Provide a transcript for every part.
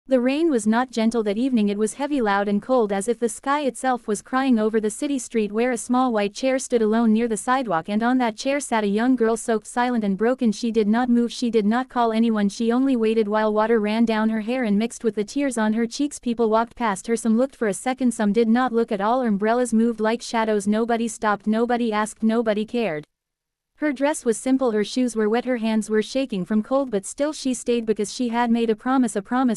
The rain was not gentle that evening, it was heavy, loud and cold, as if the sky itself was crying over the city street where a small white chair stood alone near the sidewalk, and on that chair sat a young girl, soaked, silent and broken. She did not move, she did not call anyone, she only waited while water ran down her hair and mixed with the tears on her cheeks. People walked past her, some looked for a second, some did not look at all. Umbrellas moved like shadows, nobody stopped, nobody asked, nobody cared. Her dress was simple, her shoes were wet, her hands were shaking from cold, but still she stayed because she had made a promise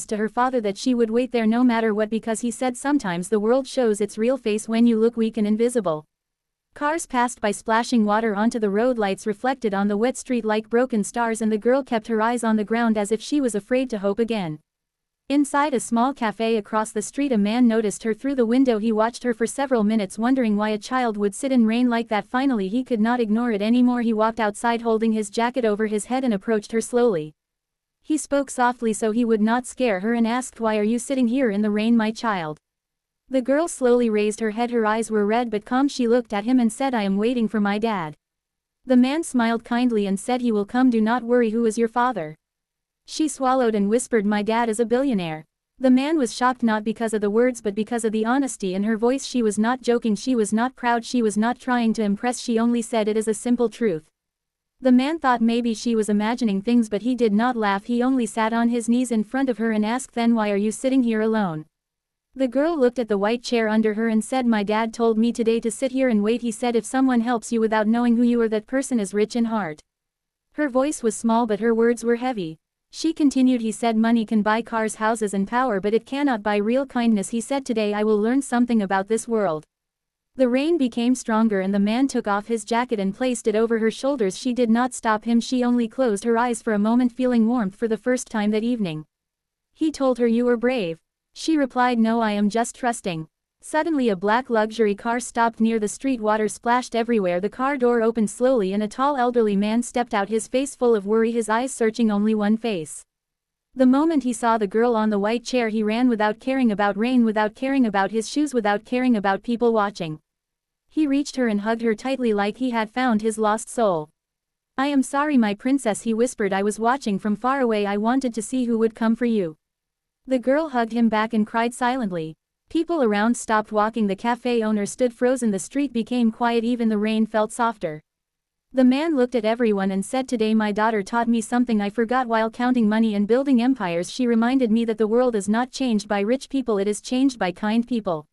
to her father that she would wait there no matter what, because he said sometimes the world shows its real face when you look weak and invisible. Cars passed by, splashing water onto the road, lights reflected on the wet street like broken stars, and the girl kept her eyes on the ground as if she was afraid to hope again. Inside a small cafe across the street, a man noticed her through the window. He watched her for several minutes, wondering why a child would sit in rain like that. Finally he could not ignore it anymore. He walked outside holding his jacket over his head and approached her slowly. He spoke softly so he would not scare her and asked, "Why are you sitting here in the rain, my child?" The girl slowly raised her head. Her eyes were red but calm. She looked at him and said, "I am waiting for my dad." The man smiled kindly and said, "He will come, do not worry. Who is your father?" She swallowed and whispered, "My dad is a billionaire." The man was shocked, not because of the words but because of the honesty in her voice. She was not joking, she was not proud, she was not trying to impress, she only said, "It is a simple truth." The man thought maybe she was imagining things, but he did not laugh. He only sat on his knees in front of her and asked, "Then why are you sitting here alone?" The girl looked at the white chair under her and said, "My dad told me today to sit here and wait. He said if someone helps you without knowing who you are, that person is rich in heart." Her voice was small but her words were heavy. She continued, "He said money can buy cars, houses and power, but it cannot buy real kindness. He said today I will learn something about this world." The rain became stronger and the man took off his jacket and placed it over her shoulders. She did not stop him, she only closed her eyes for a moment, feeling warmth for the first time that evening. He told her, "You were brave." She replied, "No, I am just trusting." Suddenly a black luxury car stopped near the street. Water splashed everywhere. The car door opened slowly and a tall elderly man stepped out, his face full of worry, his eyes searching only one face. The moment he saw the girl on the white chair, he ran without caring about rain, without caring about his shoes, without caring about people watching. He reached her and hugged her tightly like he had found his lost soul. "I am sorry, my princess," he whispered. "I was watching from far away. I wanted to see who would come for you." The girl hugged him back and cried silently. People around stopped walking. The cafe owner stood frozen. The street became quiet. Even the rain felt softer. The man looked at everyone and said, "Today my daughter taught me something I forgot while counting money and building empires. She reminded me that the world is not changed by rich people, it is changed by kind people."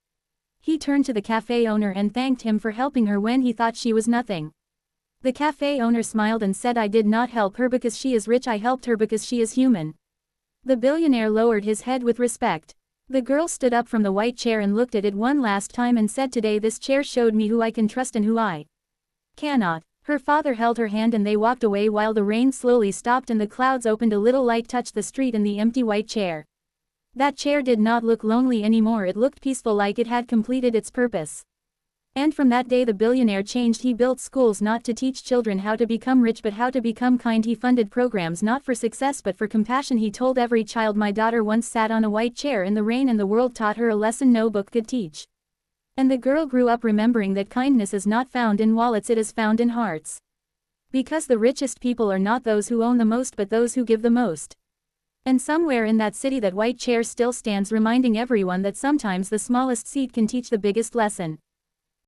He turned to the cafe owner and thanked him for helping her when he thought she was nothing. The cafe owner smiled and said, "I did not help her because she is rich, I helped her because she is human." The billionaire lowered his head with respect. The girl stood up from the white chair and looked at it one last time and said, "Today this chair showed me who I can trust and who I cannot." Her father held her hand and they walked away while the rain slowly stopped and the clouds opened. A little light touched the street and the empty white chair. That chair did not look lonely anymore, it looked peaceful, like it had completed its purpose. And from that day the billionaire changed. He built schools not to teach children how to become rich but how to become kind. He funded programs not for success but for compassion. He told every child, "My daughter once sat on a white chair in the rain and the world taught her a lesson no book could teach." And the girl grew up remembering that kindness is not found in wallets, it is found in hearts. Because the richest people are not those who own the most but those who give the most. And somewhere in that city that white chair still stands, reminding everyone that sometimes the smallest seed can teach the biggest lesson.